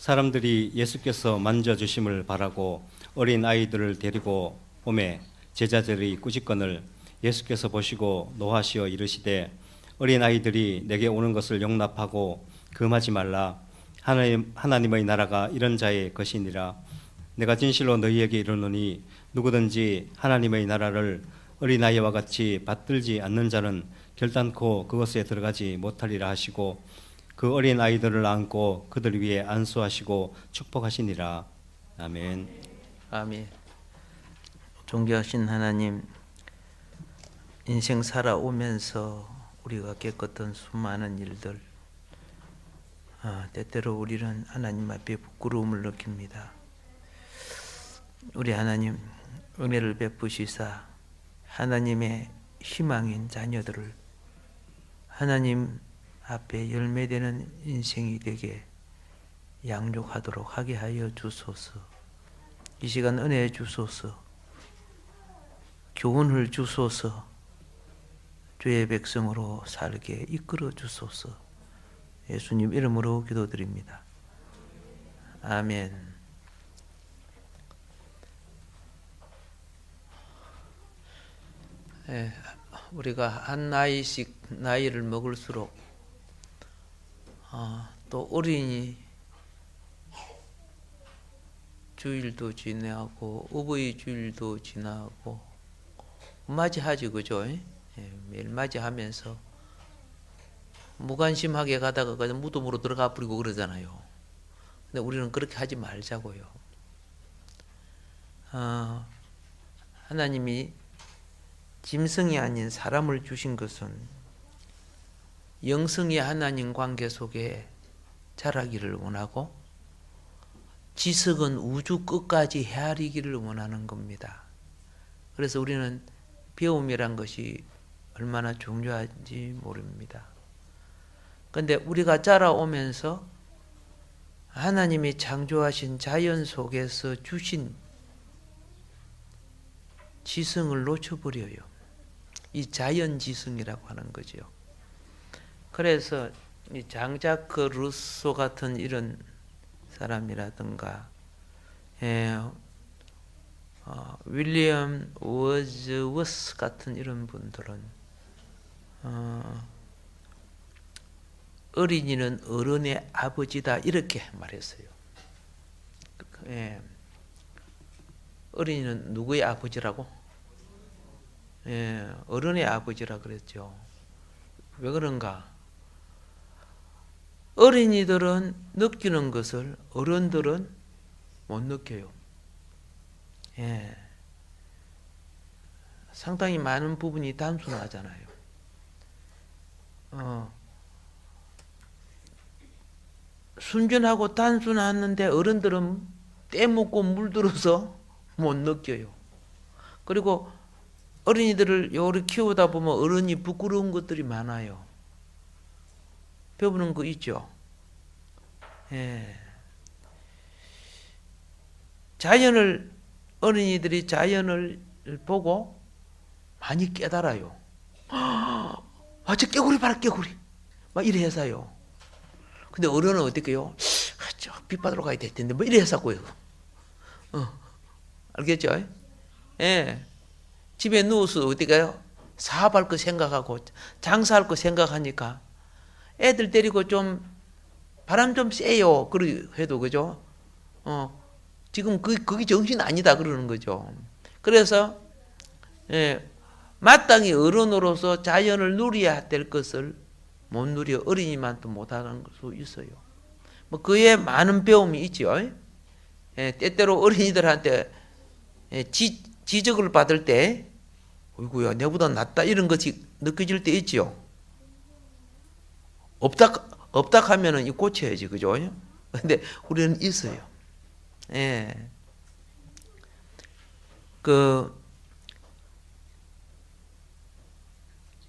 사람들이 예수께서 만져주심을 바라고 어린 아이들을 데리고 오매 제자들이 꾸짖거늘 예수께서 보시고 노하시어 이르시되 어린 아이들이 내게 오는 것을 용납하고 금하지 말라. 하나님의 나라가 이런 자의 것이니라. 내가 진실로 너희에게 이르노니 누구든지 하나님의 나라를 어린아이와 같이 받들지 않는 자는 결단코 그것에 들어가지 못하리라 하시고 그 어린 아이들을 안고 그들 위에 안수하시고 축복하시니라. 아멘. 아멘. 존귀하신 하나님, 인생 살아오면서 우리가 겪었던 수많은 일들, 때때로 우리는 하나님 앞에 부끄러움을 느낍니다. 우리 하나님, 은혜를 베푸시사 하나님의 희망인 자녀들을 하나님 앞에 열매되는 인생이 되게 양육하도록 하게 하여 주소서. 이 시간 은혜 주소서. 교훈을 주소서. 주의 백성으로 살게 이끌어 주소서. 예수님 이름으로 기도드립니다. 아멘. 우리가 한 나이씩 나이를 먹을수록 또 어린이 주일도 지나고 어버이 주일도 지나고 맞이하지, 그죠? 매일 맞이하면서 무관심하게 가다가 그냥 무덤으로 들어가 버리고 그러잖아요. 근데 우리는 그렇게 하지 말자고요. 하나님이 짐승이 아닌 사람을 주신 것은 영성의 하나님 관계 속에 자라기를 원하고 지석은 우주 끝까지 헤아리기를 원하는 겁니다. 그래서 우리는 배움이란 것이 얼마나 중요한지 모릅니다. 그런데 우리가 자라오면서 하나님이 창조하신 자연 속에서 주신 지성을 놓쳐버려요. 이 자연 지성이라고 하는 거죠. 그래서 이 장자크 루소 같은 이런 사람이라든가 윌리엄 워즈워스 같은 이런 분들은 어린이는 어른의 아버지다 이렇게 말했어요. 어린이는 누구의 아버지라고? 어른의 아버지라 그랬죠. 왜 그런가? 어린이들은 느끼는 것을 어른들은 못 느껴요. 상당히 많은 부분이 단순하잖아요. 순전하고 단순하는데 어른들은 떼묻고 물들어서 못 느껴요. 그리고 어린이들을 요리 키우다 보면 어른이 부끄러운 것들이 많아요. 배우는 거 있죠. 어린이들이 자연을 보고 많이 깨달아요. 저 깨구리 봐라, 깨구리. 막 이래 해서요. 근데 어른은 어떻게요? 저 빛받으러 가야 될 텐데, 뭐 이래 해서고요. 알겠죠? 집에 누워서 어디가요? 사업할 거 생각하고 장사할 거 생각하니까 애들 데리고 좀 바람 좀 쐬요. 그러 해도 그죠? 지금 그게 정신 아니다 그러는 거죠. 그래서 마땅히 어른으로서 자연을 누려야 될 것을 못 누려 어린이만 또 못하는 수 있어요. 뭐 그에 많은 배움이 있죠. 때때로 어린이들한테 지적을 받을 때, 어이구야 내보다 낫다 이런 것이 느껴질 때 있죠. 없다 하면은 고쳐야지, 그죠? 근데 우리는 있어요.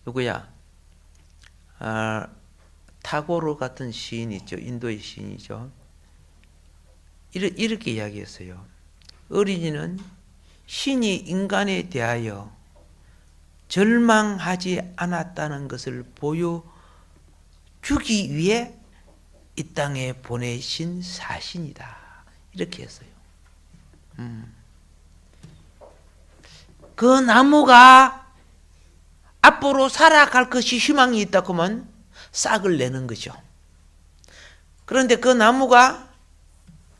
누구야? 타고르 같은 시인 있죠. 인도의 시인이죠. 이렇게 이야기했어요. 어린이는 신이 인간에 대하여 절망하지 않았다는 것을 보여주기 위해 이 땅에 보내신 사신이다. 이렇게 했어요. 그 나무가 앞으로 살아갈 것이 희망이 있다 그러면 싹을 내는 거죠. 그런데 그 나무가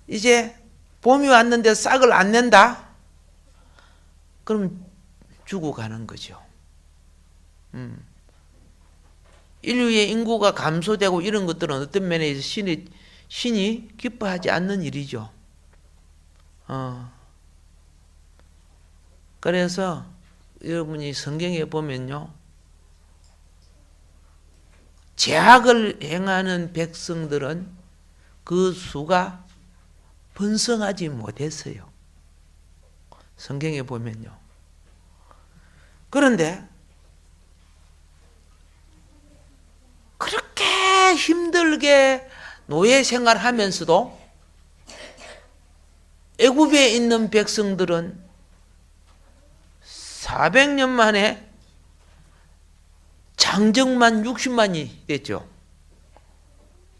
이제 봄이 왔는데 싹을 안 낸다? 그럼 죽어가는 거죠. 인류의 인구가 감소되고 이런 것들은 어떤 면에서 신이 기뻐하지 않는 일이죠. 그래서 여러분이 성경에 보면요, 죄악을 행하는 백성들은 그 수가 번성하지 못했어요. 성경에 보면요. 그런데 그렇게 힘들게 노예 생활하면서도 애굽에 있는 백성들은 400년 만에 장정만 60만이 됐죠.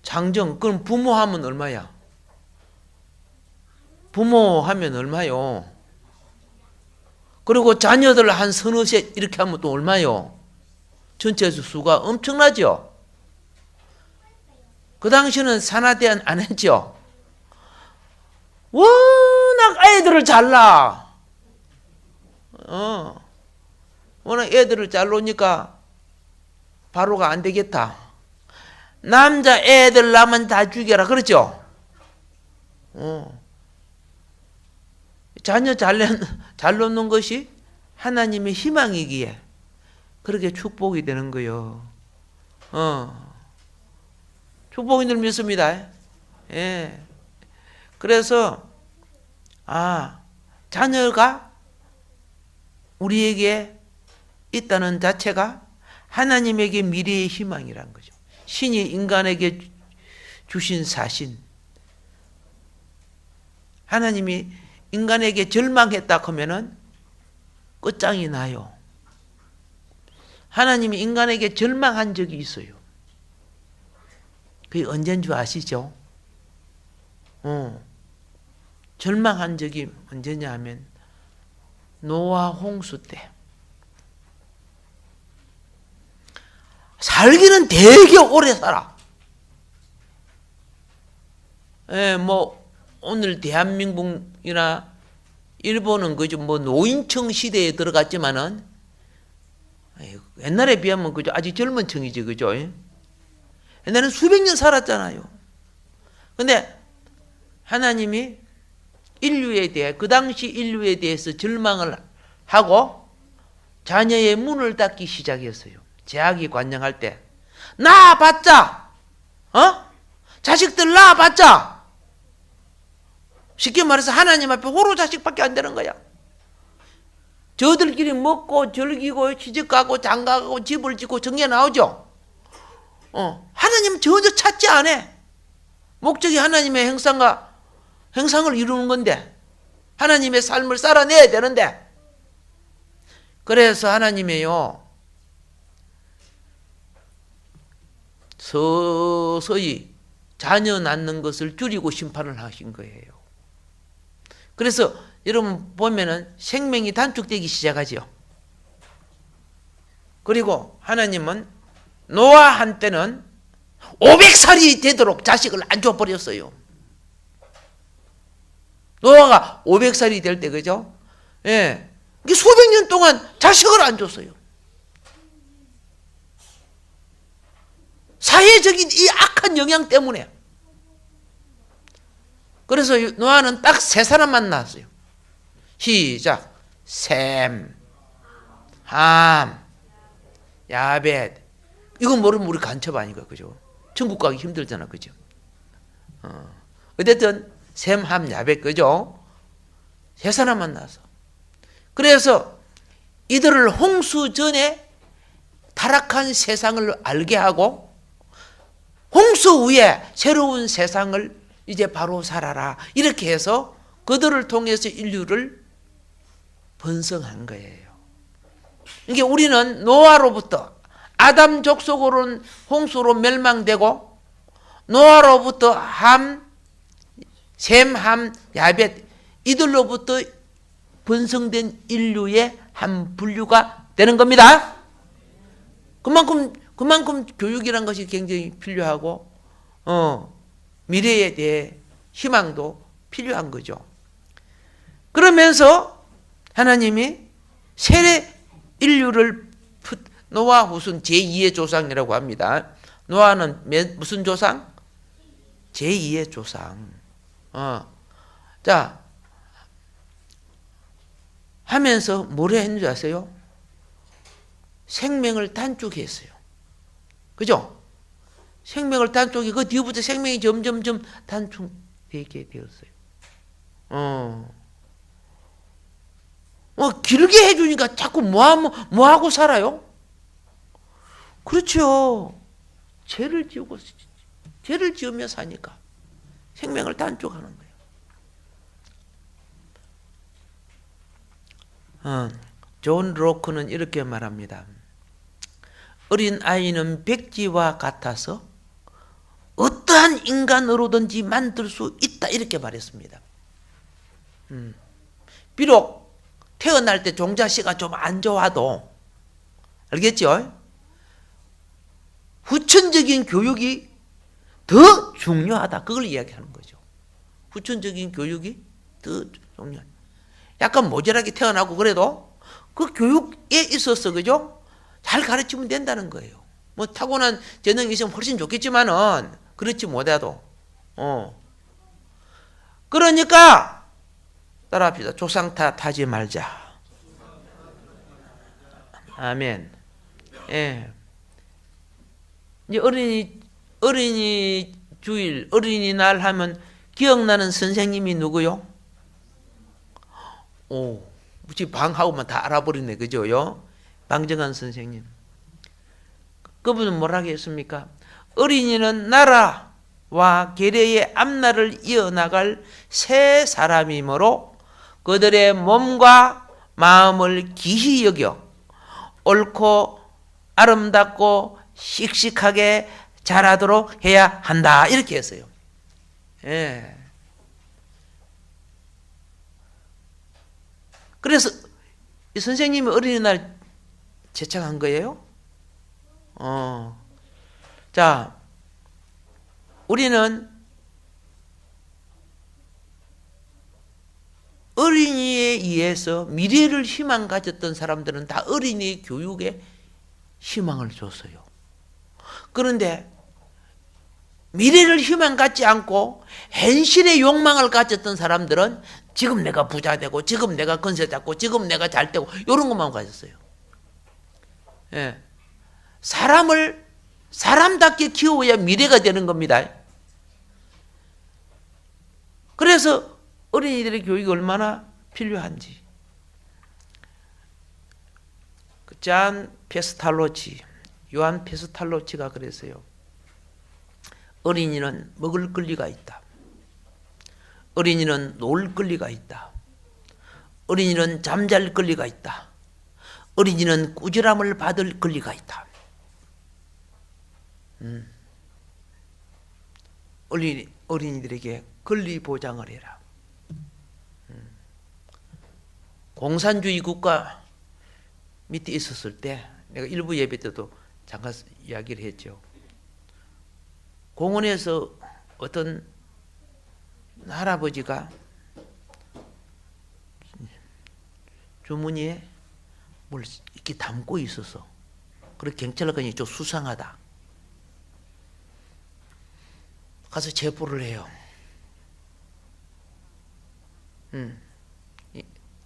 장정, 그럼 부모하면 얼마야? 부모하면 얼마요? 그리고 자녀들 한 서너 셋 이렇게 하면 또 얼마요? 전체 수가 엄청나죠. 그 당시는 산하대안 안 했죠. 워낙 애들을 잘 낳아. 워낙 애들을 잘 놓으니까 바로가 안 되겠다. 남자 애들 낳으면 다 죽여라. 그렇죠? 자녀 잘 놓는 것이 하나님의 희망이기에 그렇게 축복이 되는 거예요. 축복인 줄 믿습니다. 예. 그래서 자녀가 우리에게 있다는 자체가 하나님에게 미래의 희망이란 거죠. 신이 인간에게 주신 사신. 하나님이 인간에게 절망했다 하면은 끝장이 나요. 하나님이 인간에게 절망한 적이 있어요. 그게 언제인 줄 아시죠? 절망한 적이 언제냐 하면 노아 홍수 때. 살기는 되게 오래 살아. 오늘 대한민국이나 일본은 그죠, 노인청 시대에 들어갔지만은 옛날에 비하면 그죠, 아직 젊은 층이지, 그죠? 옛날에는 수백 년 살았잖아요. 근데 하나님이 인류에 대해, 그 당시 인류에 대해서 절망을 하고 자녀의 문을 닫기 시작했어요. 제약이 관영할 때. 낳아봤자, 자식들 낳아봤자, 쉽게 말해서 하나님 앞에 호로 자식밖에 안 되는 거야. 저들끼리 먹고 즐기고 시집가고 장가가고 집을 짓고 정해 나오죠. 하나님 전혀 찾지 않아. 목적이 하나님의 행상을 이루는 건데, 하나님의 삶을 살아내야 되는데, 그래서 하나님이요, 서서히 자녀 낳는 것을 줄이고 심판을 하신 거예요. 그래서 여러분 보면은 생명이 단축되기 시작하죠. 그리고 하나님은 노아한테는 500살이 되도록 자식을 안 줘버렸어요. 노아가 500살이 될 때, 그죠? 예. 수백 년 동안 자식을 안 줬어요. 사회적인 이 악한 영향 때문에. 그래서 노아는 딱 세 사람만 낳았어요. 시작. 셈, 함, 야벳. 이거 모르면 우리 간첩 아니까, 그죠? 천국 가기 힘들잖아, 그죠? 어쨌든 셈, 함, 야벳, 그죠? 세 사람만 낳았어. 그래서 이들을 홍수 전에 타락한 세상을 알게 하고, 홍수 후에 새로운 세상을 이제 바로 살아라, 이렇게 해서 그들을 통해서 인류를 번성한 거예요. 이게 우리는 노아로부터 아담 족속으로는 홍수로 멸망되고, 노아로부터 함, 셈, 함, 야벳 이들로부터 번성된 인류의 한 분류가 되는 겁니다. 그만큼 교육이란 것이 굉장히 필요하고 미래에 대해 희망도 필요한 거죠. 그러면서 하나님이 세례 인류를 노아 후손 제2의 조상이라고 합니다. 노아는 무슨 조상? 제2의 조상. 자, 하면서 뭐라 했는지 아세요? 생명을 단축했어요. 그죠? 생명을 단축해. 그 뒤부터 생명이 점점점 단축되게 되었어요. 길게 해주니까 자꾸 뭐하고 살아요? 그렇죠. 죄를 지으며 사니까 생명을 단축하는 거예요. 존 로크는 이렇게 말합니다. 어린 아이는 백지와 같아서 어떠한 인간으로든지 만들 수 있다 이렇게 말했습니다. 비록 태어날 때 종자씨가 좀 안 좋아도 알겠죠? 후천적인 교육이 더 중요하다. 그걸 이야기하는 거죠. 후천적인 교육이 더 중요하다. 약간 모자라게 태어나고 그래도 그 교육에 있어서 그죠? 잘 가르치면 된다는 거예요. 뭐 타고난 재능이 있으면 훨씬 좋겠지만은 그렇지 못해도 그러니까 따라합시다. 조상 탓하지 말자. 아멘. 예. 이제 어린이 주일, 어린이날 하면 기억나는 선생님이 누구요? 우리 방하고만 다 알아버리네, 그죠요? 방정환 선생님. 그분은 뭐라고 했습니까? 어린이는 나라와 계례의 앞날을 이어나갈 새 사람이므로 그들의 몸과 마음을 기히 여겨 옳고 아름답고 씩씩하게 자라도록 해야 한다. 이렇게 했어요. 예. 그래서 이 선생님이 어린이날 제창한 거예요. 자, 우리는 어린이에 의해서 미래를 희망 가졌던 사람들은 다 어린이 교육에 희망을 줬어요. 그런데 미래를 희망 갖지 않고 현실의 욕망을 가졌던 사람들은 지금 내가 부자 되고 지금 내가 건세 잡고 지금 내가 잘 되고 이런 것만 가졌어요. 예. 사람을 사람답게 키워야 미래가 되는 겁니다. 그래서 어린이들의 교육이 얼마나 필요한지. 잔 페스탈로치, 요한 페스탈로치가 그랬어요. 어린이는 먹을 권리가 있다. 어린이는 놀 권리가 있다. 어린이는 잠잘 권리가 있다. 어린이는 꾸지람을 받을 권리가 있다. 어린이들에게 권리 보장을 해라. 공산주의 국가 밑에 있었을 때 내가 일부 예배 때도 잠깐 이야기를 했죠. 공원에서 어떤 할아버지가 주머니에 뭘 이렇게 담고 있어서 그래서 경찰을 가니 좀 수상하다. 가서 체포를 해요.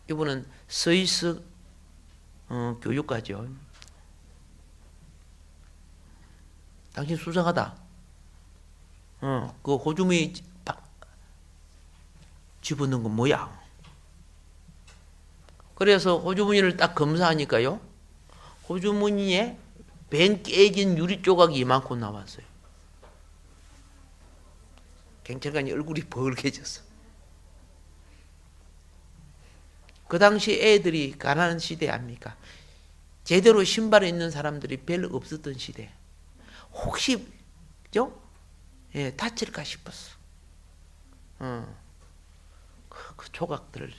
이분은 스위스 교육가죠. 당신 수상하다. 그 호주머니 집어넣은 건 뭐야? 그래서 호주머니를 딱 검사하니까요. 호주머니에 벤 깨진 유리 조각이 이만큼 나왔어요. 경찰관이 얼굴이 벌개졌어. 그 당시 애들이 가난한 시대 아닙니까? 제대로 신발에 있는 사람들이 별로 없었던 시대. 혹시, 그죠? 예, 다칠까 싶었어. 그 조각들을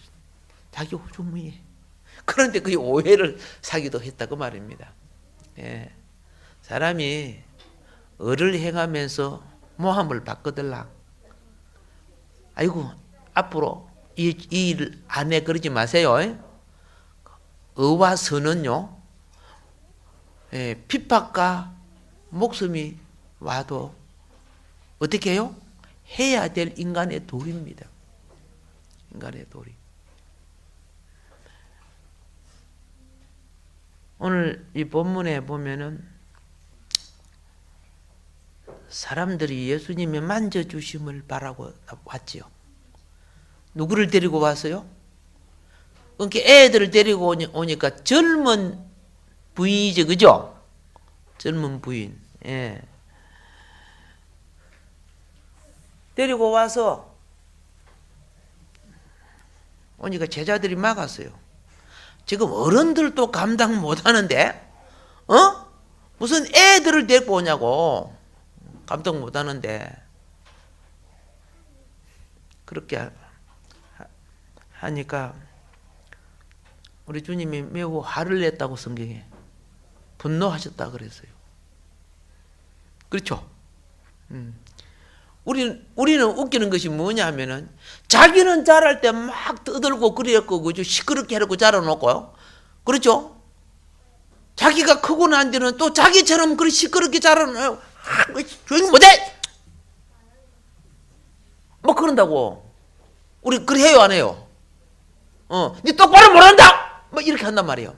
자기 호주머니에. 그런데 그 오해를 사기도 했다고 말입니다. 예. 사람이 을을 행하면서 모함을 받거들라. 아이고, 앞으로 이 일 안에 그러지 마세요. 의와 선은요, 예, 핍박과 목숨이 와도 어떻게 해요? 해야 될 인간의 도리입니다. 인간의 도리. 오늘 이 본문에 보면은 사람들이 예수님의 만져주심을 바라고 왔지요. 누구를 데리고 왔어요? 그러니까 애들을 데리고 오니까 젊은 부인이죠, 그죠? 젊은 부인. 예. 데리고 와서 오니까 제자들이 막았어요. 지금 어른들도 감당 못하는데, 무슨 애들을 데리고 오냐고. 감당 못하는데. 그렇게 하니까 우리 주님이 매우 화를 냈다고 성경에 분노하셨다 그랬어요. 그렇죠? 우리는 웃기는 것이 뭐냐면은 자기는 자랄 때 막 떠들고 그랬고, 그죠? 시끄럽게 해놓고 자라놓고요. 그렇죠? 자기가 크고 난 뒤는 또 자기처럼 그렇게 시끄럽게 자라놓아요. 조용히 못해! 뭐 그런다고. 우리 그래 해요, 안 해요? 니 똑바로 못한다! 뭐 이렇게 한단 말이에요.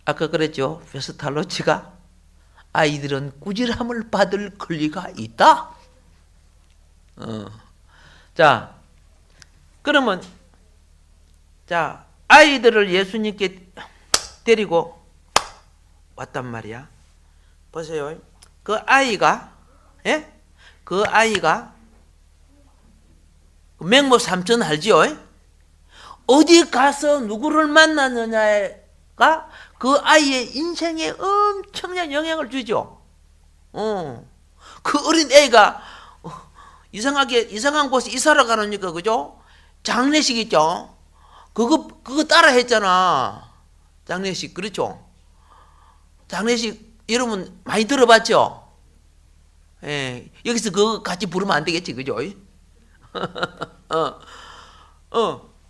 아까 그랬죠. 페스탈로치가 아이들은 꾸지람을 받을 권리가 있다. 자, 그러면 자, 아이들을 예수님께 데리고 왔단 말이야. 보세요. 그 아이가, 예? 그 아이가 맹모 삼천 알지요? 어디 가서 누구를 만나느냐가 그 아이의 인생에 엄청난 영향을 주죠. 그 어린 애가 이상한 곳에 이사를 가니까, 그죠? 장례식 있죠? 그거 따라 했잖아. 장례식, 그렇죠? 장례식, 여러분 많이 들어봤죠? 예, 여기서 그거 같이 부르면 안 되겠지, 그죠?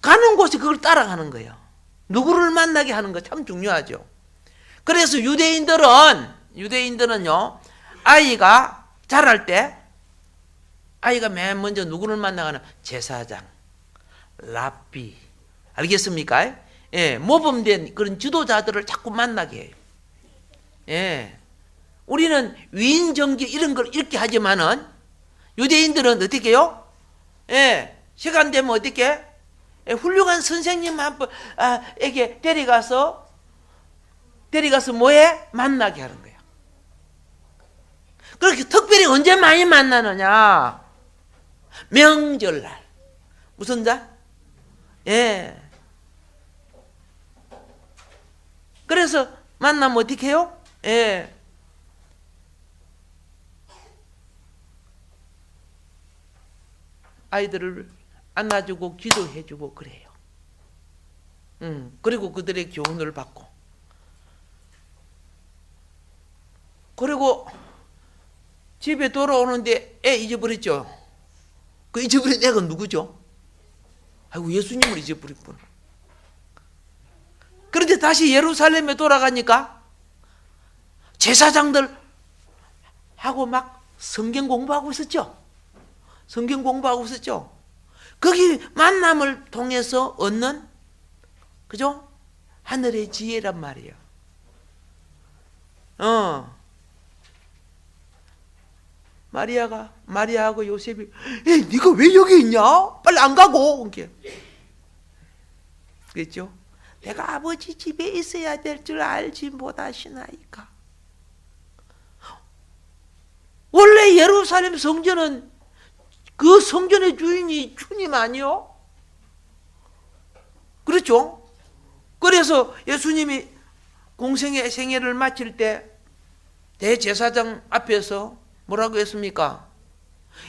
가는 곳에 그걸 따라가는 거예요. 누구를 만나게 하는 거 참 중요하죠. 그래서 유대인들은요, 아이가 자랄 때, 아이가 맨 먼저 누구를 만나가는 제사장, 랍비, 알겠습니까? 예, 모범된 그런 지도자들을 자꾸 만나게 해요. 예. 우리는 위인 정기 이런 걸 읽게 하지만은 유대인들은 어떻게 해요? 예. 시간 되면 어떻게? 예, 훌륭한 선생님 에게 데려가서 뭐해? 만나게 하는 거야. 그렇게 특별히 언제 많이 만나느냐? 명절날. 무슨 날? 예. 그래서 만나면 어떻게 해요? 예. 아이들을 안아주고 기도해주고 그래요. 그리고 그들의 교훈을 받고. 그리고 집에 돌아오는데 애 잊어버렸죠. 그 잊어버린 애가 누구죠? 아이고, 예수님을 잊어버렸구나. 그런데 다시 예루살렘에 돌아가니까 제사장들 하고 막 성경 공부하고 있었죠. 성경 공부하고 있었죠. 거기 만남을 통해서 얻는, 그죠? 하늘의 지혜란 말이에요. 마리아하고 요셉이, 네가 왜 여기 있냐? 빨리 안 가고. 그랬죠? 내가 아버지 집에 있어야 될 줄 알지 못하시나이까. 원래 예루살렘 성전은 그 성전의 주인이 주님 아니요? 그렇죠? 그래서 예수님이 공생의 생애를 마칠 때 대제사장 앞에서 뭐라고 했습니까?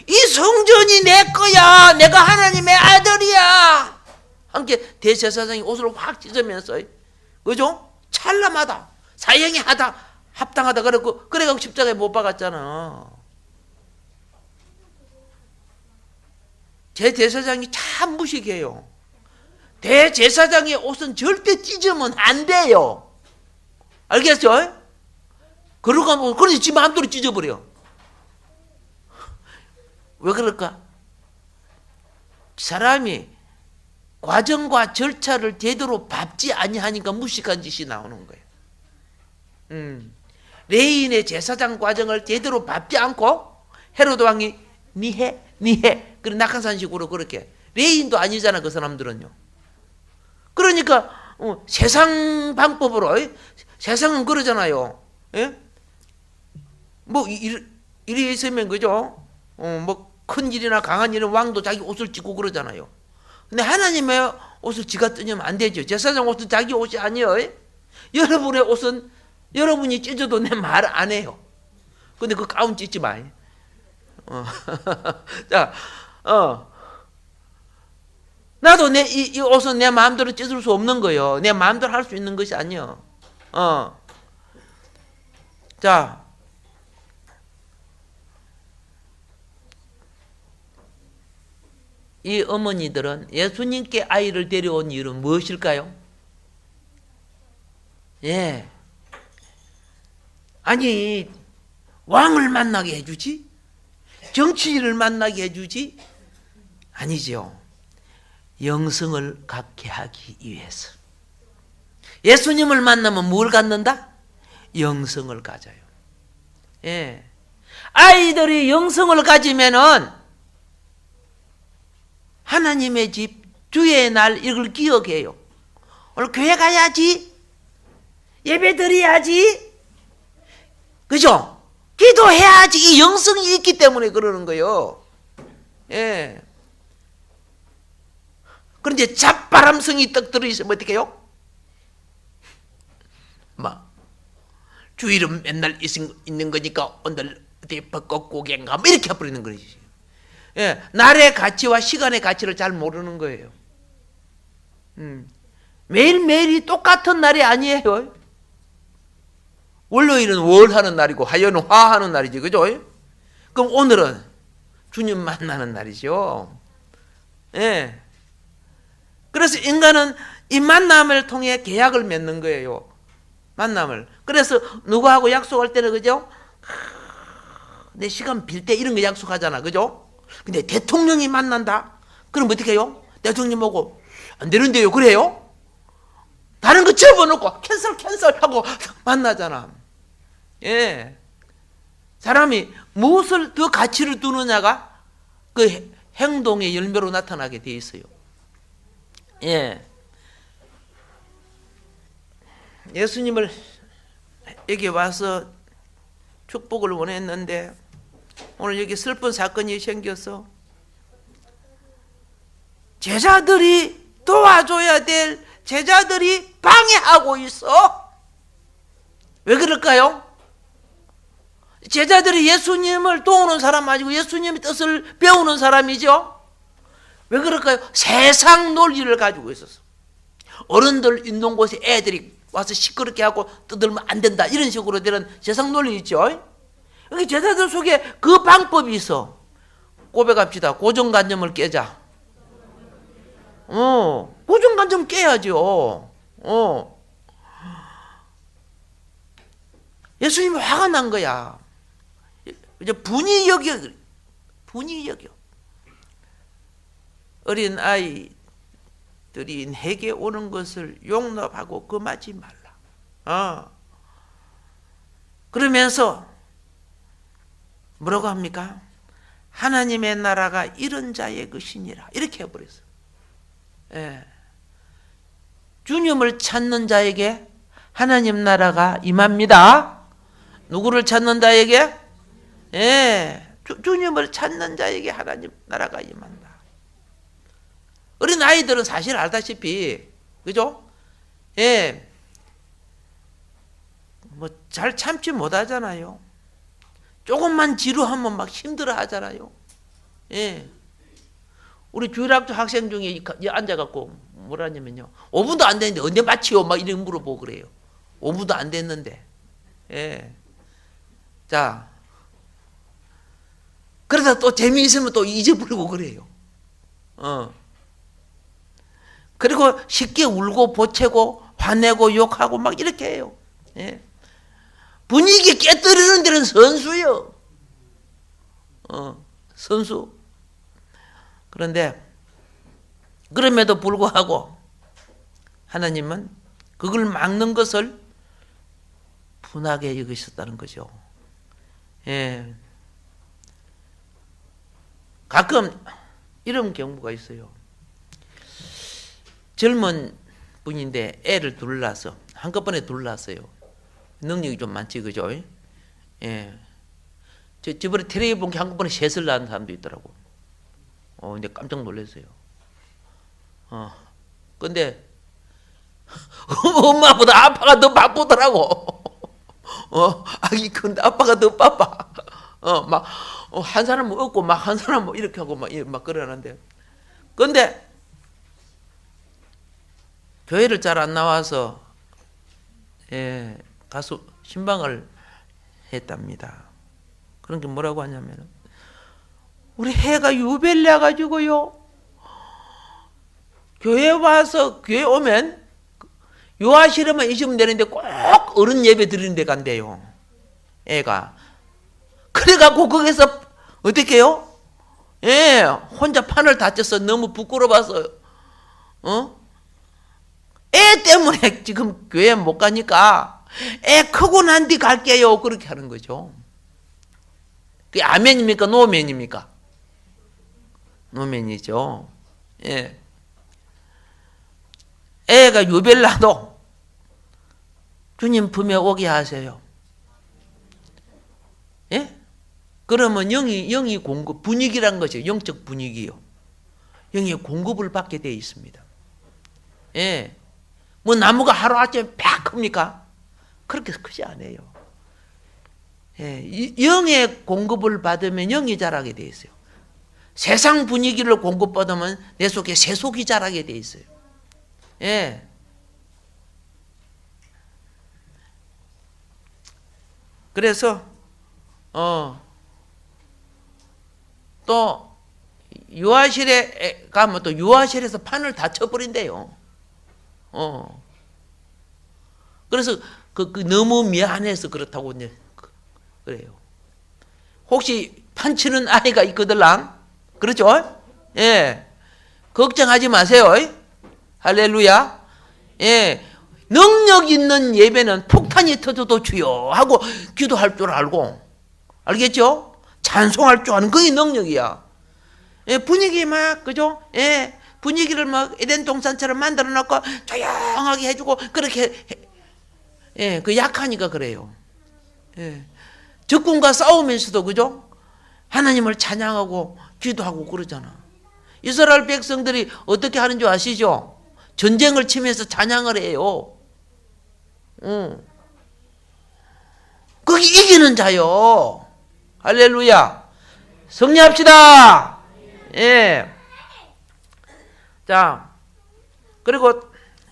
이 성전이 내 거야. 내가 하나님의 아들이야. 함께 대제사장이 옷을 확 찢으면서, 그죠? 찬란하다, 사형이 하다, 합당하다 그래갖고 십자가에 못 박았잖아. 제 대제사장이 참 무식해요. 대제사장의 옷은 절대 찢으면 안 돼요. 알겠죠? 그러고 그러니 지 마음대로 찢어버려. 왜 그럴까? 사람이 과정과 절차를 제대로 밟지 아니하니까 무식한 짓이 나오는 거예요. 레인의 제사장 과정을 제대로 밟지 않고 헤로드 왕이 니해 그런 낙하산식으로 그렇게, 레인도 아니잖아 그 사람들은요. 그러니까 세상 방법으로, 세상은 그러잖아요. 예? 뭐 일이 있으면 그죠? 뭐 큰 일이나 강한 일은 왕도 자기 옷을 찢고 그러잖아요. 근데 하나님의 옷을 지가 뜯으면 안 되죠. 제사장 옷은 자기 옷이 아니에요. 여러분의 옷은 여러분이 찢어도 내 말 안 해요. 근데 그 가운 찢지 마. 자, 나도 이 옷은 내 마음대로 찢을 수 없는 거예요. 내 마음대로 할 수 있는 것이 아니에요. 자, 이 어머니들은 예수님께 아이를 데려온 이유는 무엇일까요? 예. 아니, 왕을 만나게 해주지? 정치인을 만나게 해주지? 아니죠. 영성을 갖게 하기 위해서. 예수님을 만나면 뭘 갖는다? 영성을 가져요. 예. 아이들이 영성을 가지면은 하나님의 집, 주의 날, 이걸 기억해요. 오늘 교회 가야지, 예배 드려야지, 그죠? 기도해야지. 이 영성이 있기 때문에 그러는 거예요. 예. 그런데 잡바람성이 떡 들어있으면 어떻게 해요? 주일은 맨날 있는 거니까 오늘 어디 벚꽃 구경가 이렇게 해버리는 거지. 예, 날의 가치와 시간의 가치를 잘 모르는 거예요. 매일매일이 똑같은 날이 아니에요. 월요일은 월 하는 날이고 화요일은 화 하는 날이지, 그죠? 그럼 오늘은 주님 만나는 날이죠. 예. 그래서 인간은 이 만남을 통해 계약을 맺는 거예요. 만남을. 그래서 누구하고 약속할 때는, 그죠? 내 시간 빌 때 이런 거 약속하잖아, 그죠? 근데 대통령이 만난다? 그럼 어떻게 해요? 대통령 보고 안 되는데요, 그래요? 다른 거 접어놓고 캔슬 하고 만나잖아. 예. 사람이 무엇을 더 가치를 두느냐가 그 행동의 열매로 나타나게 돼 있어요. 예. 예수님을 여기 와서 축복을 원했는데 오늘 여기 슬픈 사건이 생겨서 제자들이 도와줘야 될 제자들이 방해하고 있어. 왜 그럴까요? 제자들이 예수님을 도우는 사람 아니고 예수님의 뜻을 배우는 사람이죠. 왜 그럴까요? 세상 논리를 가지고 있었어. 어른들 있는 곳에 애들이 와서 시끄럽게 하고 떠들면 안 된다, 이런 식으로 되는 세상 논리 있죠. 여기 제자들 속에 그 방법이 있어. 고백합시다. 고정관념을 깨자. 고정관념 깨야죠. 예수님이 화가 난 거야. 이제 분이 여겨. 어린 아이들이 내게 오는 것을 용납하고 금하지 말라. 그러면서 뭐라고 합니까? 하나님의 나라가 이런 자의 것이니라, 이렇게 해버렸어. 예. 주님을 찾는 자에게 하나님 나라가 임합니다. 누구를 찾는 자에게? 예. 주님을 찾는 자에게 하나님 나라가 임한다. 어린 아이들은 사실 알다시피, 그죠? 예, 뭐 잘 참지 못하잖아요. 조금만 지루하면 막 힘들어 하잖아요. 예. 우리 주일학교 학생 중에 앉아갖고 뭐라냐면요. 5분도 안 됐는데 언제 마치요? 막 이렇게 물어보고 그래요. 5분도 안 됐는데. 예. 자. 그러다 또 재미있으면 또 잊어버리고 그래요. 그리고 쉽게 울고 보채고 화내고 욕하고 막 이렇게 해요. 예. 분위기 깨뜨리는 데는 선수요. 선수. 그런데 그럼에도 불구하고 하나님은 그걸 막는 것을 분하게 여기셨다는 거죠. 예. 가끔 이런 경우가 있어요. 젊은 분인데 애를 둘 낳아서 한꺼번에 둘 낳았어요. 능력이 좀 많지, 그죠? 예. 저번에 텔레비전 본 게 한꺼번에 셋을 낳은 사람도 있더라고. 근데 깜짝 놀랐어요. 근데 엄마보다 아빠가 더 바쁘더라고. 아기 큰데 아빠가 더 바빠. 막 한 사람 뭐 없고 막 한 사람 뭐 이렇게 하고 막 그러는데. 근데 교회를 잘 안 나와서 예, 가서 신방을 했답니다. 그런 게 뭐라고 하냐면 우리 해가 유별나 가지고요. 교회 와서 교회 오면 요하시려면 있으면 되는데 꼭 어른 예배 드리는 데 간대요. 애가. 그래갖고 거기서 어떻게 해요? 예, 혼자 판을 다쳐서 너무 부끄러워서 애 때문에 지금 교회 못 가니까 애 크고 난 뒤 갈게요. 그렇게 하는 거죠. 그게 아멘입니까? 노멘입니까? 노멘이죠. 예. 애가 유별나도 주님 품에 오게 하세요. 예? 그러면 영이 공급, 분위기란 것이 영적 분위기요. 영의 공급을 받게 되어 있습니다. 예. 뭐 나무가 하루아침에 팍 큽니까? 그렇게 크지 않아요. 예. 영의 공급을 받으면 영이 자라게 되어 있어요. 세상 분위기를 공급받으면 내 속에 세속이 자라게 되어 있어요. 예. 그래서 또 유아실에 가면 또 유아실에서 판을 다 쳐버린대요. 그래서 그 너무 미안해서 그렇다고 이제 그래요. 혹시 판 치는 아이가 있거들랑 그렇죠? 예. 걱정하지 마세요. 할렐루야. 예. 능력 있는 예배는 폭탄이 터져도 주여 하고 기도할 줄 알고 알겠죠? 찬송할 줄 아는 그게 능력이야. 예, 분위기 막 그죠? 예, 분위기를 막 에덴 동산처럼 만들어 놓고 조용하게 해주고 그렇게 예, 그 약하니까 그래요. 예, 적군과 싸우면서도 그죠? 하나님을 찬양하고 기도하고 그러잖아. 이스라엘 백성들이 어떻게 하는 줄 아시죠? 전쟁을 치면서 찬양을 해요. 거기 이기는 자요. 할렐루야. 승리합시다. 예. 자,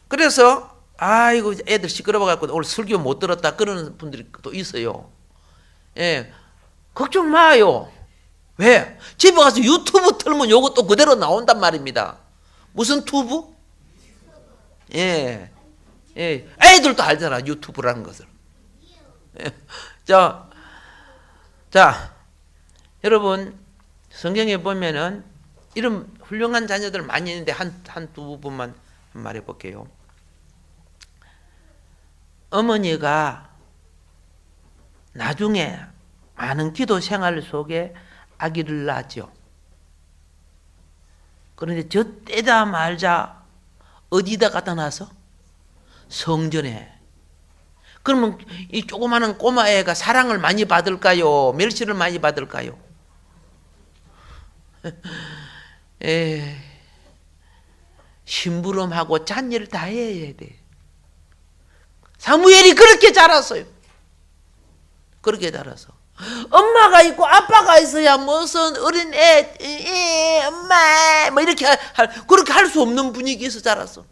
그래서 아이고 애들 시끄러워갖고 오늘 설교 못 들었다 그러는 분들이 또 있어요. 예, 걱정 마요. 왜? 집에 가서 유튜브 틀면 요것도 그대로 나온단 말입니다. 무슨 투브? 예, 예, 애들도 알잖아 유튜브라는 것을. 예. 자, 여러분 성경에 보면은 이런 훌륭한 자녀들 많이 있는데 한두 분만 말해 볼게요. 어머니가 나중에 많은 기도 생활 속에 아기를 낳았죠. 그런데 저 떼다 말자 어디다 갖다 놔서? 성전에. 그러면 이 조그마한 꼬마 애가 사랑을 많이 받을까요? 멸시를 많이 받을까요? 심부름하고 잣일 다 해야 돼. 사무엘이 그렇게 자랐어요. 그렇게 자라서 엄마가 있고 아빠가 있어야 무슨 어린 엄마 뭐 이렇게 그렇게 할 수 없는 분위기에서 자랐어.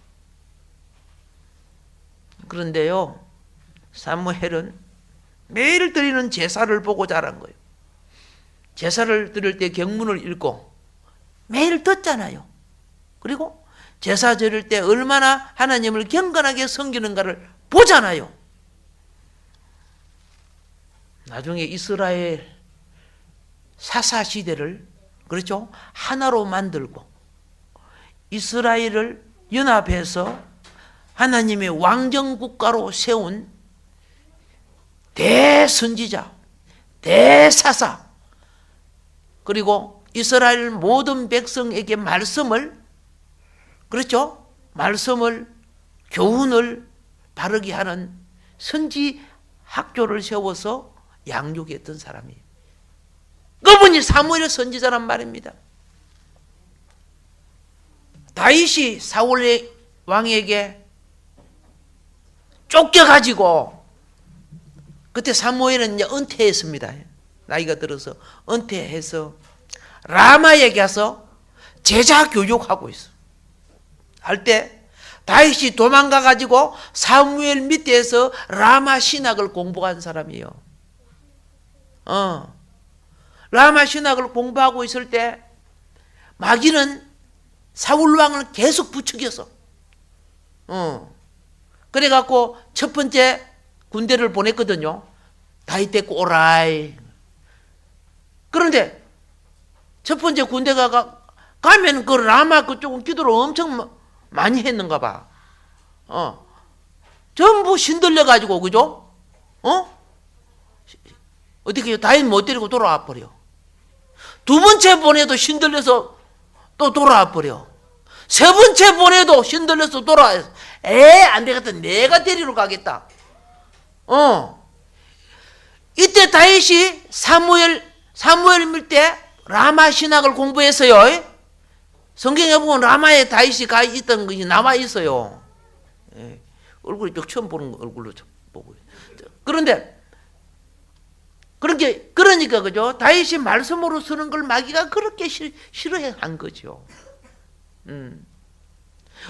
그런데요, 사무엘은 매일 드리는 제사를 보고 자란 거예요. 제사를 드릴 때 경문을 읽고 매일 듣잖아요. 그리고 제사 드릴 때 얼마나 하나님을 경건하게 섬기는가를 보잖아요. 나중에 이스라엘 사사 시대를 그렇죠? 하나로 만들고 이스라엘을 연합해서 하나님의 왕정 국가로 세운 대선지자, 대사사, 그리고 이스라엘 모든 백성에게 말씀을 그렇죠? 말씀을 교훈을 바르게 하는 선지 학교를 세워서 양육했던 사람이에요. 그분이 사무엘 선지자란 말입니다. 다윗이 사울 왕에게 쫓겨가지고 그때 사무엘은 이제 은퇴했습니다. 나이가 들어서 은퇴해서 라마에 가서 제자 교육하고 있어. 할 때 다윗이 도망가가지고 사무엘 밑에서 라마 신학을 공부한 사람이에요. 라마 신학을 공부하고 있을 때 마귀는 사울 왕을 계속 부추겼어. 그래갖고 첫 번째 군대를 보냈거든요. 다윗 데리고 오라이. 그런데 첫 번째 군대가 가면 그 라마 그쪽은 기도를 엄청 많이 했는가 봐. 전부 신들려가지고, 그죠? 어떻게 해요? 다윗 못 데리고 돌아와 버려. 두 번째 보내도 신들려서 또 돌아와 버려. 세 번째 보내도 신들려서 돌아와. 안 되겠다. 내가 데리러 가겠다. 이때 다윗이 사무엘 밀 때 라마 신학을 공부했어요. 성경에 보면 라마에 다윗이 가 있던 것이 나와 있어요. 얼굴이 처음 보는 얼굴로 보고. 그런데 그러니까 그죠? 다윗이 말씀으로 쓰는 걸 마귀가 그렇게 싫어한 거죠.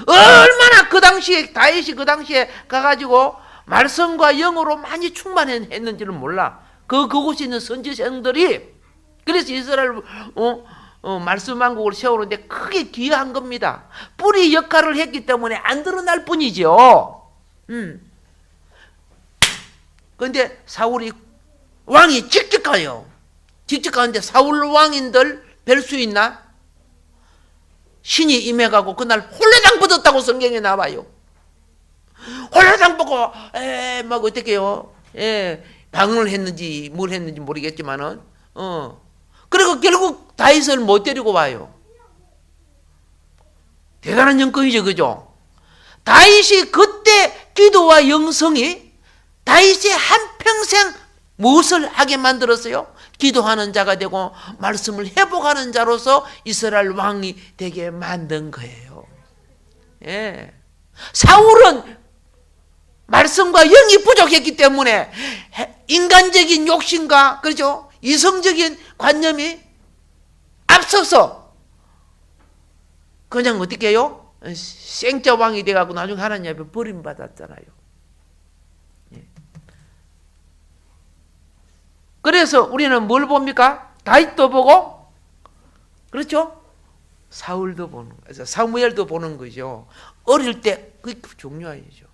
얼마나 그 당시에 다윗이 그 당시에 가가지고 말씀과 영으로 많이 충만했는지는 몰라. 그곳에 있는 선지생들이 그래서 이스라엘 말씀 왕국을 세우는데 크게 기여한 겁니다. 뿌리 역할을 했기 때문에 안 드러날 뿐이죠. 그런데 사울이 왕이 직접 가요. 직접 가는데 사울 왕인들 뵐 수 있나? 신이 임해가고 그날 홀레당 받았다고 성경에 나와요. 홀레당 보고 막 어떻게요? 방언을 했는지 뭘 했는지 모르겠지만은 그리고 결국 다윗을 못 데리고 와요. 대단한 영광이죠, 그죠? 다윗이 그때 기도와 영성이 다윗이 한평생 무엇을 하게 만들었어요? 기도하는 자가 되고 말씀을 회복하는 자로서 이스라엘 왕이 되게 만든 거예요. 사울은 말씀과 영이 부족했기 때문에 인간적인 욕심과 그렇죠? 이성적인 관념이 앞서서 그냥 어떻게 해요? 생짜 왕이 돼가고 나중에 하나님 앞에 버림받았잖아요. 그래서 우리는 뭘 봅니까? 다윗도 보고 그렇죠? 사울도 보는 거죠. 사무엘도 보는 거죠. 어릴 때 그게 중요하죠.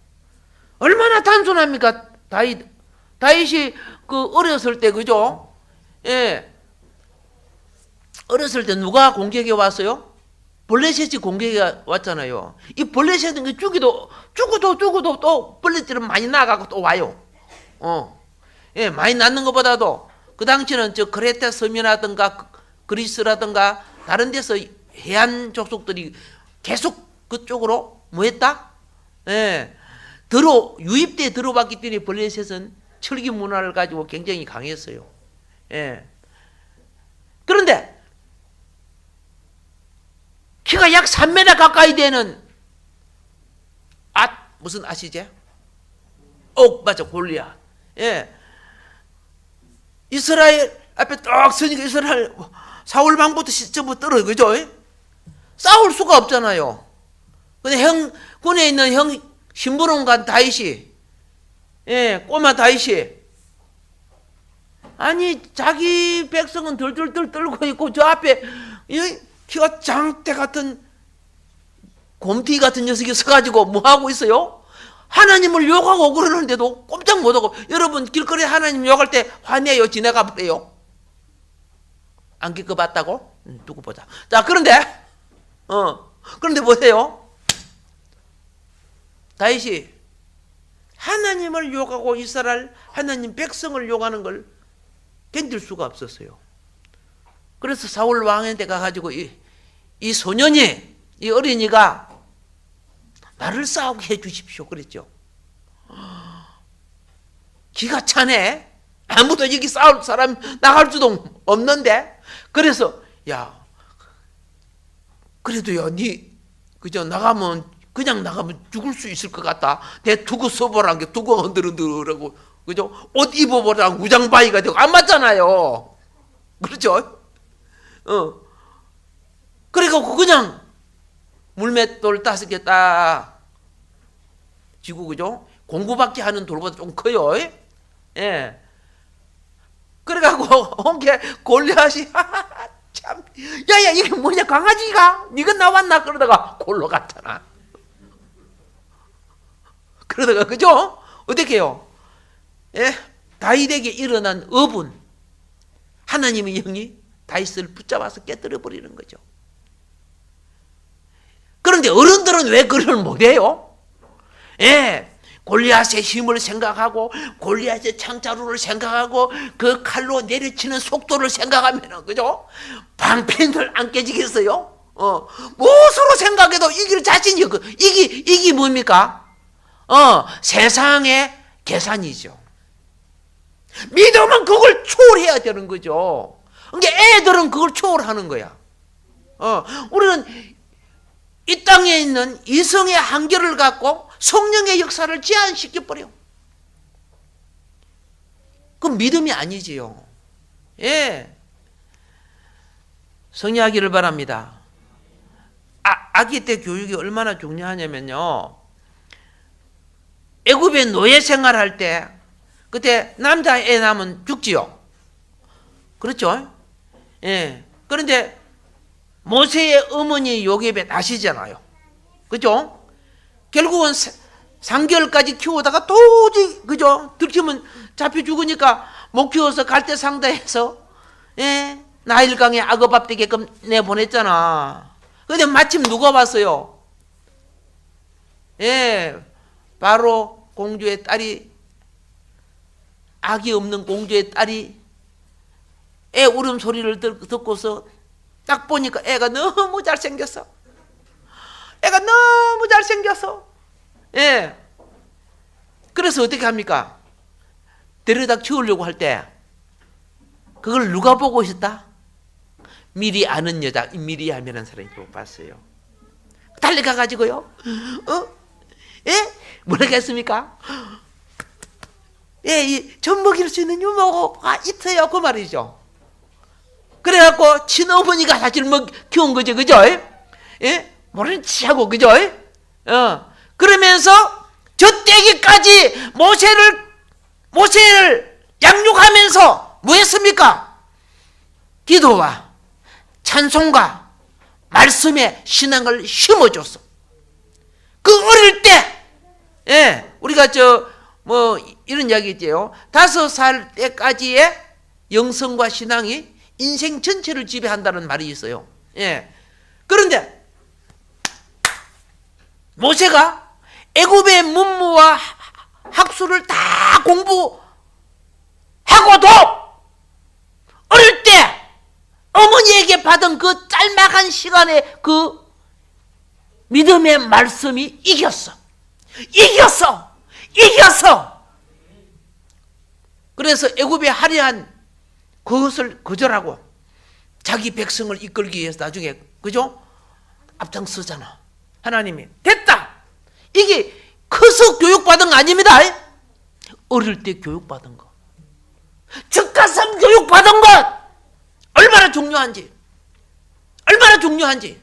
얼마나 단순합니까? 다윗이 그 어렸을 때 그죠? 어렸을 때 누가 공격해 왔어요? 블레셋이 공격해 왔잖아요. 이 블레셋은 죽어도 또 블레셋은 많이 나가고 또 와요. 많이 낳는 것보다도 그 당시는 저 크레타 섬이라든가 그리스라든가 다른 데서 해안 족속들이 계속 그쪽으로 뭐 했다? 유입돼 들어왔기 때문에 블레셋은 철기 문화를 가지고 굉장히 강했어요. 그런데 키가 약 3m 가까이 되는 무슨 아시죠? 맞아, 골리앗. 예. 이스라엘 앞에 딱 서니까 이스라엘 사울 왕부터 전부 떨어져, 그죠? 싸울 수가 없잖아요. 근데 군에 있는 형 심부름관 다윗이, 꼬마 다윗이, 아니 자기 백성은 덜덜덜 떨고 있고 저 앞에 이 키가 장대 같은 곰튀기 같은 녀석이 서가지고 뭐 하고 있어요? 하나님을 욕하고 그러는데도 꼼짝 못하고. 여러분 길거리에 하나님 욕할 때 화내요, 지나가 버려요? 안 겪어봤다고? 두고 보자. 자, 그런데 보세요. 다윗이 하나님을 욕하고 이스라엘 하나님 백성을 욕하는 걸 견딜 수가 없었어요. 그래서 사울 왕한테 가가지고 이 소년이, 이 어린이가 나를 싸우게 해주십시오 그랬죠. 기가 차네. 아무도 여기 싸울 사람 나갈 수도 없는데. 그래서 그래도요, 그저 그냥 나가면 죽을 수 있을 것 같다. 내 두고 써보라는 게 두고 흔들흔들하고, 그죠? 옷 입어보라고 무장바위가 되고 안 맞잖아요. 그렇죠? 그래갖고 그냥 물맷돌 5개 딱 지고, 그죠? 공구박기 하는 돌보다 좀 커요. 예. 그래갖고 홍게 골리앗이 참, 야야 이게 뭐냐, 강아지가 네가 나왔나 그러다가 골로 갔잖아. 그러다가, 그죠? 어떻게 해요? 다윗에게 일어난 어분, 하나님의 영이 다윗을 붙잡아서 깨뜨려 버리는 거죠. 그런데 어른들은 왜 그걸 못해요? 골리앗의 힘을 생각하고 골리앗의 창자루를 생각하고 그 칼로 내리치는 속도를 생각하면, 그죠? 방패들 안 깨지겠어요? 무엇으로 생각해도 이길 자신이 없고. 이기 뭡니까? 세상의 계산이죠. 믿음은 그걸 초월해야 되는 거죠. 그러니까 애들은 그걸 초월하는 거야. 우리는 이 땅에 있는 이성의 한계를 갖고 성령의 역사를 제한시켜버려. 그건 믿음이 아니지요. 성리하기를 바랍니다. 아기 때 교육이 얼마나 중요하냐면요, 애굽에 노예 생활할 때 그때 남자애 낳으면 죽지요. 그렇죠? 그런데 모세의 어머니 요셉에 나시잖아요. 그죠? 결국은 3개월까지 키우다가 도저히, 그죠? 들키면 잡혀 죽으니까 못 키워서 갈대상다해서 나일강에 악어밥 되게끔 내보냈잖아. 근데 마침 누가 왔어요? 바로 공주의 딸이, 악이 없는 공주의 딸이 애 울음소리를 듣고서 딱 보니까 애가 너무 잘생겼어. 애가 너무 잘생겼어. 그래서 어떻게 합니까? 데려다 키우려고 할 때 그걸 누가 보고 있었다? 미리 아는 여자, 미리암이라는 사람이 보고 봤어요. 달려가가지고요, 뭐라고 했습니까? 젖 먹일 수 있는 유모가 있어요, 그 말이죠. 그래갖고 친어머니가 사실 키운 거죠, 그죠? 모른 체하고, 그죠? 그러면서 젖대기까지 모세를 양육하면서 뭐 했습니까? 기도와 찬송과 말씀에 신앙을 심어줬어. 그 어릴 때, 우리가 이런 이야기 있죠. 5살 때까지의 영성과 신앙이 인생 전체를 지배한다는 말이 있어요. 그런데 모세가 애굽의 문무와 학수를 다 공부하고도 어릴 때 어머니에게 받은 그 짤막한 시간에 그 믿음의 말씀이 이겼어. 그래서 애굽의 화려한 그것을 거절하고 자기 백성을 이끌기 위해서 나중에, 그죠? 앞장서잖아. 하나님이 됐다. 이게 커서 교육받은 거 아닙니다. 어릴 때 교육받은 것, 즉가성 교육받은 것 얼마나 중요한지, 얼마나 중요한지.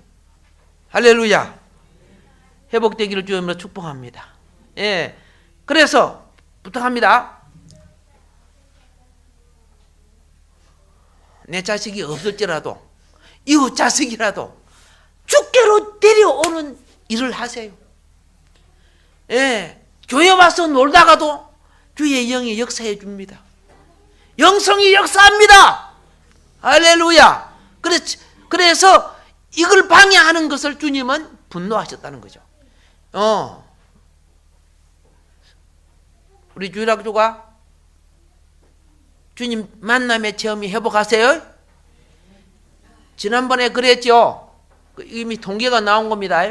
할렐루야. 회복되기를 주님으로 축복합니다. 예, 그래서 부탁합니다. 내 자식이 없을지라도 이웃 자식이라도 주께로 데려오는 일을 하세요. 예, 교회 와서 놀다가도 주의 영이 역사해 줍니다. 영성이 역사합니다. 할렐루야. 그래서 이걸 방해하는 것을 주님은 분노하셨다는 거죠. 우리 주일학교가 주님 만남의 체험이 회복하세요. 지난번에 그랬죠. 이미 통계가 나온 겁니다.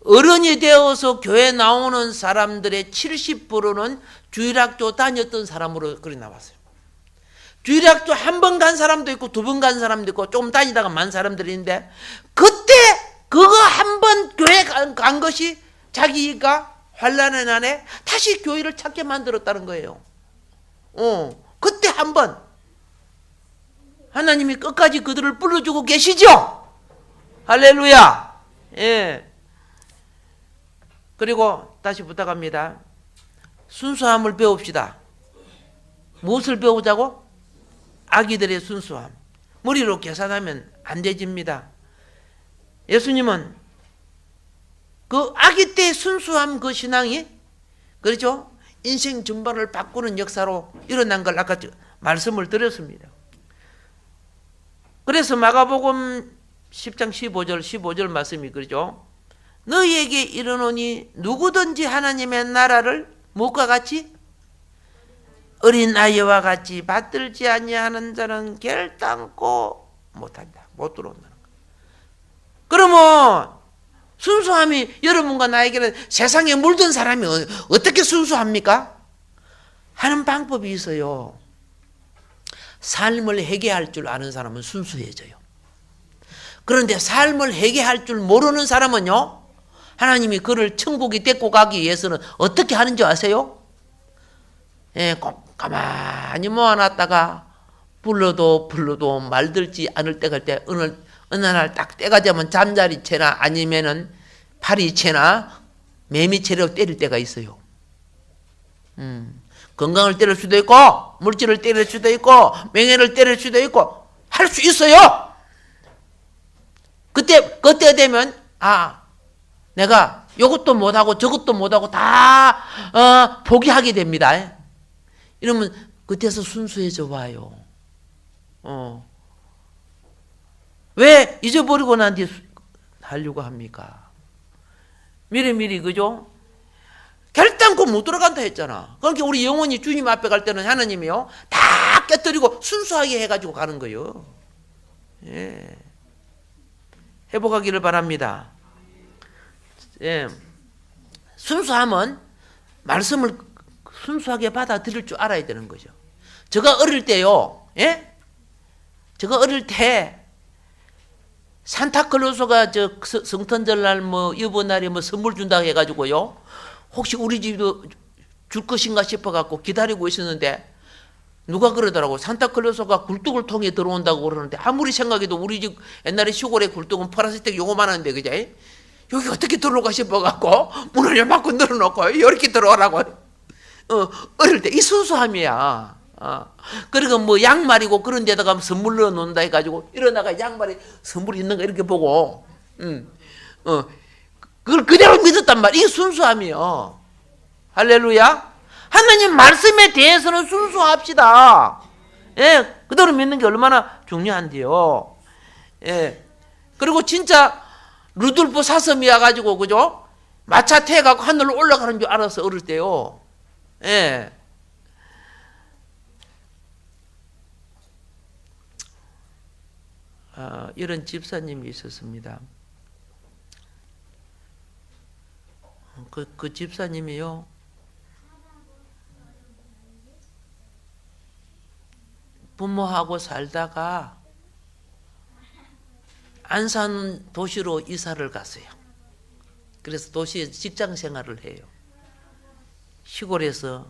어른이 되어서 교회 나오는 사람들의 70%는 주일학교 다녔던 사람으로 그리 나왔어요. 주일학교 한 번 간 사람도 있고 2번 간 사람도 있고 좀 다니다가 만 사람들이 있는데, 그때 그거 한 번 교회 간 것이 자기가 환난의 날에 다시 교회를 찾게 만들었다는 거예요. 그때 한 번 하나님이 끝까지 그들을 불러주고 계시죠. 할렐루야. 예. 그리고 다시 부탁합니다. 순수함을 배웁시다. 무엇을 배우자고? 아기들의 순수함. 머리로 계산하면 안 되집니다. 예수님은 그 아기 때 순수함 그 신앙이, 그렇죠? 인생 전반을 바꾸는 역사로 일어난 걸 아까 말씀을 드렸습니다. 그래서 마가복음 10장 15절 말씀이 그러죠. 너희에게 이르노니 누구든지 하나님의 나라를 무엇과 같이? 어린 아이와 같이 받들지 아니하는 자는 결단코 못한다. 못 들어온다는 거예요. 그러면 순수함이 여러분과 나에게는, 세상에 물든 사람이 어떻게 순수합니까? 하는 방법이 있어요. 삶을 회개할 줄 아는 사람은 순수해져요. 그런데 삶을 회개할 줄 모르는 사람은요, 하나님이 그를 천국에 데리고 가기 위해서는 어떻게 하는 줄 아세요? 예, 가만히 모아놨다가 불러도 말들지 않을 때가 때 어느 날 딱 때가 되면 잠자리채나 아니면은 파리채나 매미채로 때릴 때가 있어요. 건강을 때릴 수도 있고 물질을 때릴 수도 있고 명예를 때릴 수도 있고 할 수 있어요. 그때 되면 내가 이것도 못하고 저것도 못하고 다 포기하게 됩니다. 이러면 그때서 순수해져 와요. 왜 잊어버리고 난 뒤에 하려고 합니까? 미리 그죠? 결단코 못 들어간다 했잖아. 그러니까 우리 영혼이 주님 앞에 갈 때는 하나님이요 다 깨뜨리고 순수하게 해가지고 가는 거예요. 예. 회복하기를 바랍니다. 예. 순수함은 말씀을 순수하게 받아들일 줄 알아야 되는 거죠. 제가 어릴 때요, 예? 제가 어릴 때 산타클로스가 성탄절날 이번 날에 선물 준다고 해가지고요, 혹시 우리 집도 줄 것인가 싶어갖고 기다리고 있었는데, 누가 그러더라고. 산타클로스가 굴뚝을 통해 들어온다고 그러는데, 아무리 생각해도 우리 집 옛날에 시골에 굴뚝은 파란색 요거만한데, 그죠? 여기 어떻게 들어올까 싶어갖고 문을 요만큼 늘어놓고 이렇게 들어오라고. 어릴 때 이 순수함이야. 그리고 양말이고 그런 데다가 선물 넣어놓는다 해가지고 일어나가 양말에 선물이 있는가 이렇게 보고, 그걸 그대로 믿었단 말이야. 이 순수함이요. 할렐루야. 하나님 말씀에 대해서는 순수합시다. 예, 그대로 믿는 게 얼마나 중요한데요. 예, 그리고 진짜 루돌프 사슴이 와가지고, 그죠? 마차 태워갖고 하늘로 올라가는 줄 알아서 어릴 때요. 예. 이런 집사님이 있었습니다. 그 집사님이요, 부모하고 살다가 안산 도시로 이사를 갔어요. 그래서 도시에 직장 생활을 해요. 시골에서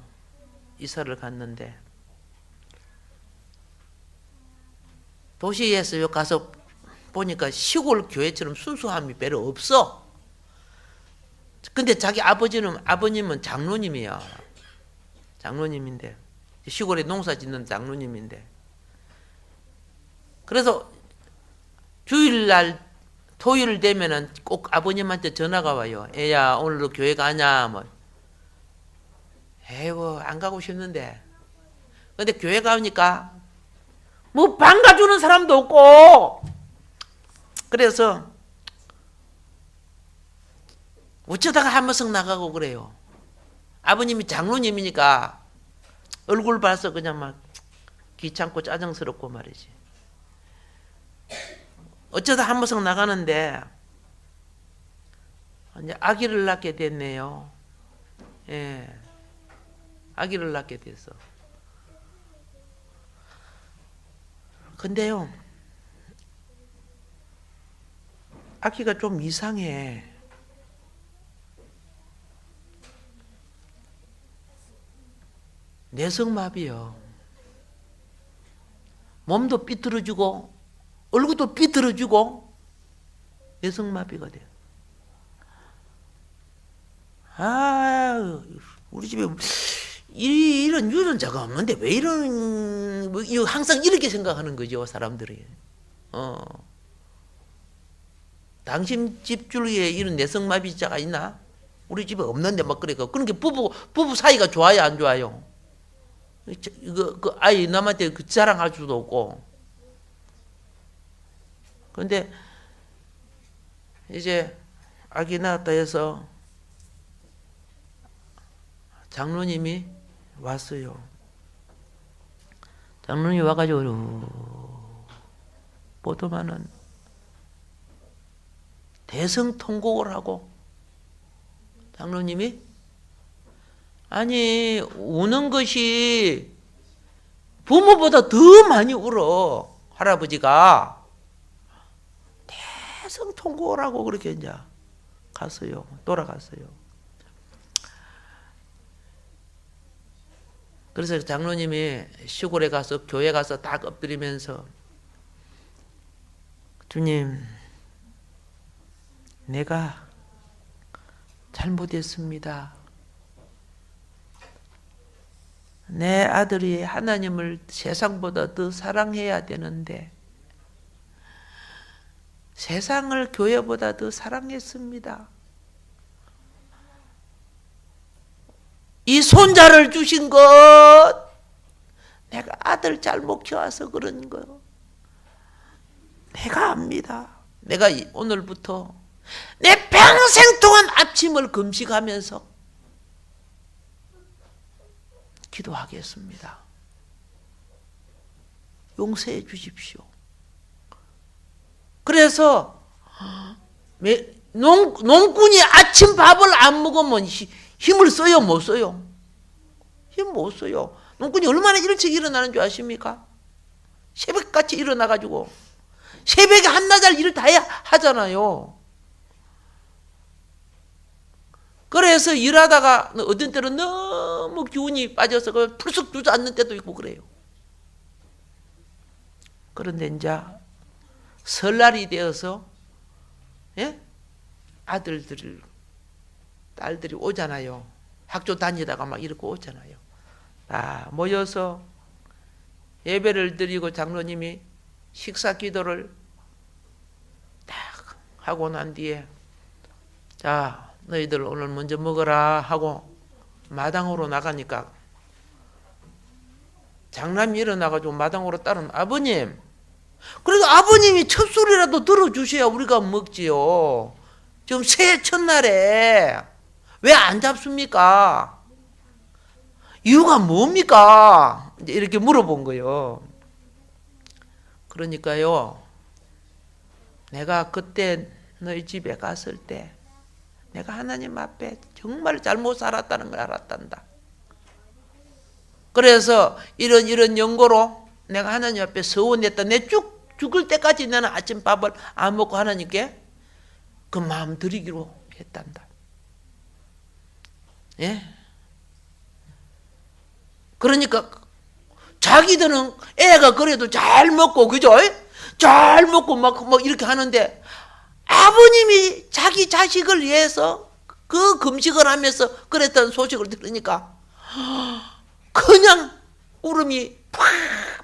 이사를 갔는데 도시에서 가서 보니까 시골 교회처럼 순수함이 별로 없어. 근데 자기 아버님은 장로님이야. 장로님인데 시골에 농사 짓는 장로님인데 그래서 주일날 토요일 되면은 꼭 아버님한테 전화가 와요. 애야 오늘도 교회 가냐? 뭐 에이고 안 가고 싶는데 근데 교회 가니까 뭐 반가주는 사람도 없고 그래서 어쩌다가 한 번씩 나가고 그래요. 아버님이 장로님이니까 얼굴 봐서 그냥 막 귀찮고 짜증스럽고 말이지. 어쩌다 한 번씩 나가는데 이제 아기를 낳게 됐네요. 예, 아기를 낳게 됐어. 근데요, 아기가 좀 이상해. 뇌성마비요. 몸도 삐뚤어지고 얼굴도 삐뚤어지고 뇌성마비가 돼요. 아, 우리 집에 이런 유전자가 없는데 왜 이런 뭐 항상 이렇게 생각하는 거죠, 사람들이. 당신 집 주위에 이런 뇌성마비자가 있나? 우리 집에 없는데 막 그래. 그러니까 부부 사이가 좋아요, 안 좋아요? 그 아이 남한테 그 자랑할 수도 없고. 그런데 이제 아기 낳았다 해서 장로님이 왔어요. 장로님이 와가지고 보더만은 대성통곡을 하고 장로님이 아니 우는 것이 부모보다 더 많이 울어. 할아버지가 대성통곡을 하고 그렇게 이제 갔어요. 돌아갔어요. 그래서 장로님이 시골에 가서 교회 가서 딱 엎드리면서 주님, 내가 잘못했습니다. 내 아들이 하나님을 세상보다 더 사랑해야 되는데 세상을 교회보다 더 사랑했습니다. 이 손자를 주신 것 내가 아들 잘못 키워서 그런 거 내가 압니다. 내가 오늘부터 내 평생 동안 아침을 금식하면서 기도하겠습니다. 용서해 주십시오. 그래서 농꾼이 아침 밥을 안 먹으면 힘을 써요, 못 써요? 힘 못 써요. 농꾼이 얼마나 일찍 일어나는 줄 아십니까? 새벽같이 일어나가지고 새벽에 한나절 일을 다 하잖아요. 그래서 일하다가 어떤 때는 너무 기운이 빠져서 풀썩 주저앉는 때도 있고 그래요. 그런데 이제 설날이 되어서 아들들, 딸들이 오잖아요. 학교 다니다가 막 이렇게 오잖아요. 다 모여서 예배를 드리고 장로님이 식사 기도를 딱 하고 난 뒤에 자, 너희들 오늘 먼저 먹어라 하고 마당으로 나가니까 장남이 일어나가지고 마당으로 따르면 아버님, 그래도 아버님이 첫 소리라도 들어주셔야 우리가 먹지요. 지금 새해 첫날에 왜 안 잡습니까? 이유가 뭡니까? 이제 이렇게 물어본 거예요. 그러니까요, 내가 그때 너희 집에 갔을 때 내가 하나님 앞에 정말 잘못 살았다는 걸 알았단다. 그래서 이런 연고로 내가 하나님 앞에 서원했다. 내 죽을 때까지 나는 아침밥을 안 먹고 하나님께 그 마음 드리기로 했단다. 예? 그러니까 자기들은 애가 그래도 잘 먹고, 그죠? 잘 먹고 막 이렇게 하는데, 아버님이 자기 자식을 위해서 그 금식을 하면서 그랬던 소식을 들으니까 그냥 울음이 팍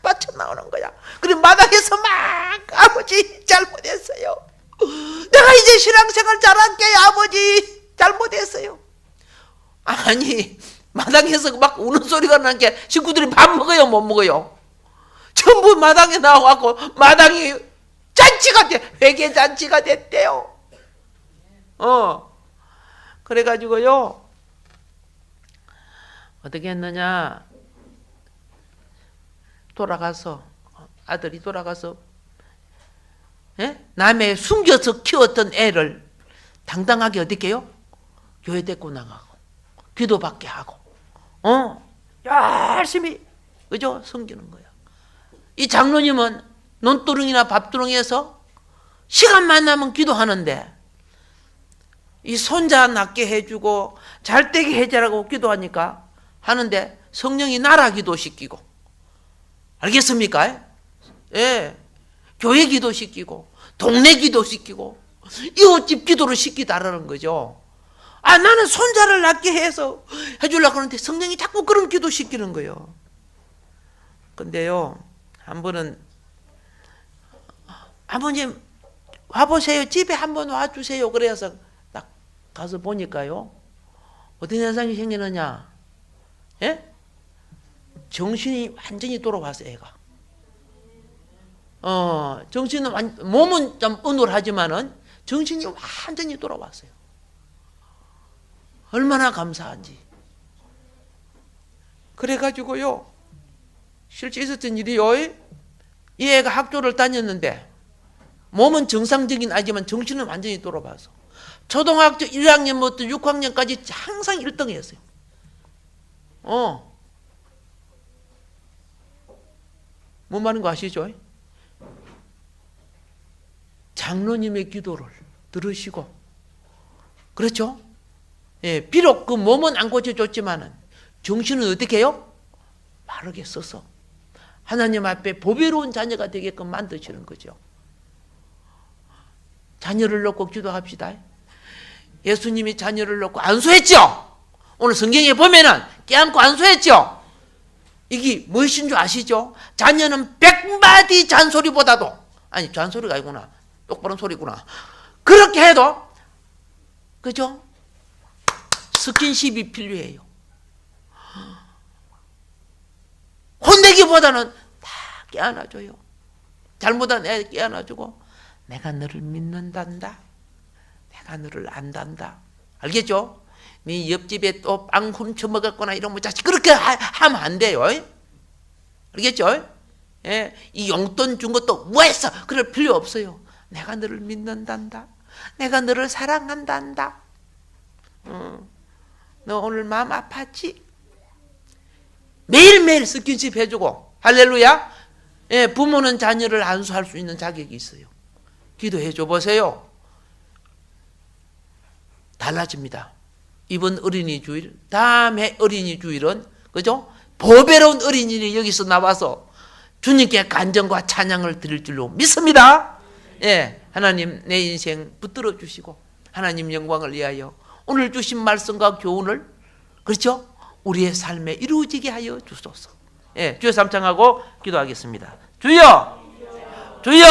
빠져나오는 거야. 그리고 마당에서 막, 아버지 잘못했어요. 내가 이제 신앙생활 잘할게요. 아버지 잘못했어요. 아니, 마당에서 막 우는 소리가 나는 게 식구들이 밥 먹어요, 못 먹어요? 전부 마당에 나와갖고 마당이 잔치가 돼, 회개 잔치가 됐대요. 그래가지고요, 어떻게 했느냐, 아들이 돌아가서 남의 숨겨서 키웠던 애를 당당하게 어떻게 해요? 교회 데리고 나가고 기도받게 하고 열심히, 그죠? 섬기는 거야. 이 장로님은 논두렁이나 밥두렁에서 시간만 나면 기도하는데, 이 손자 낳게 해주고 잘 되게 해주라고 기도하니까 하는데 성령이 나라 기도시키고, 알겠습니까? 예, 교회 기도시키고 동네 기도시키고 이웃집 기도를 시키다라는 거죠. 아, 나는 손자를 낳게 해서 해주려고 하는데 성령이 자꾸 그런 기도 시키는 거예요. 근데요, 한 번은 아버님 와보세요, 집에 한번 와주세요. 그래서 딱 가서 보니까요, 어떤 현상이 생기느냐, 예? 정신이 완전히 돌아왔어요, 애가. 정신은, 몸은 좀 은울하지만은 정신이 완전히 돌아왔어요. 얼마나 감사한지. 그래가지고요, 실제 있었던 일이요, 이 애가 학교를 다녔는데 몸은 정상적인 아이지만 정신은 완전히 돌아와서 초등학교 1학년부터 6학년까지 항상 1등 했어요. 뭔 말인 거 아시죠? 장로님의 기도를 들으시고, 그렇죠? 예, 비록 그 몸은 안 고쳐줬지만은 정신은 어떻게 해요? 바르게 써서 하나님 앞에 보배로운 자녀가 되게끔 만드시는 거죠. 자녀를 놓고 기도합시다. 예수님이 자녀를 놓고 안수했죠? 오늘 성경에 보면은 껴안고 안수했죠? 이게 무엇인 줄 아시죠? 자녀는 100마디 잔소리보다도, 아니 잔소리가 아니구나, 똑바른 소리구나, 그렇게 해도, 그죠? 스킨십이 필요해요. 혼내기보다는 다 껴안아줘요. 잘못한 애 껴안아주고, 내가 너를 믿는단다, 내가 너를 안단다, 알겠죠? 네 옆집에 또 빵 훔쳐 먹었거나 이런 자식 그렇게 하면 안 돼요. 알겠죠? 예, 이 용돈 준 것도 뭐 했어? 그럴 필요 없어요. 내가 너를 믿는단다, 내가 너를 사랑한단다. 너 오늘 마음 아팠지? 매일매일 스킨십 해주고, 할렐루야. 예, 부모는 자녀를 안수할 수 있는 자격이 있어요. 기도해 줘 보세요. 달라집니다. 이번 어린이 주일, 다음에 어린이 주일은, 그죠? 보배로운 어린이들이 여기서 나와서 주님께 간정과 찬양을 드릴 줄로 믿습니다. 예, 하나님 내 인생 붙들어 주시고 하나님 영광을 위하여 오늘 주신 말씀과 교훈을, 그렇죠? 우리의 삶에 이루어지게 하여 주소서. 예, 주여 삼창하고 기도하겠습니다. 주여, 주여.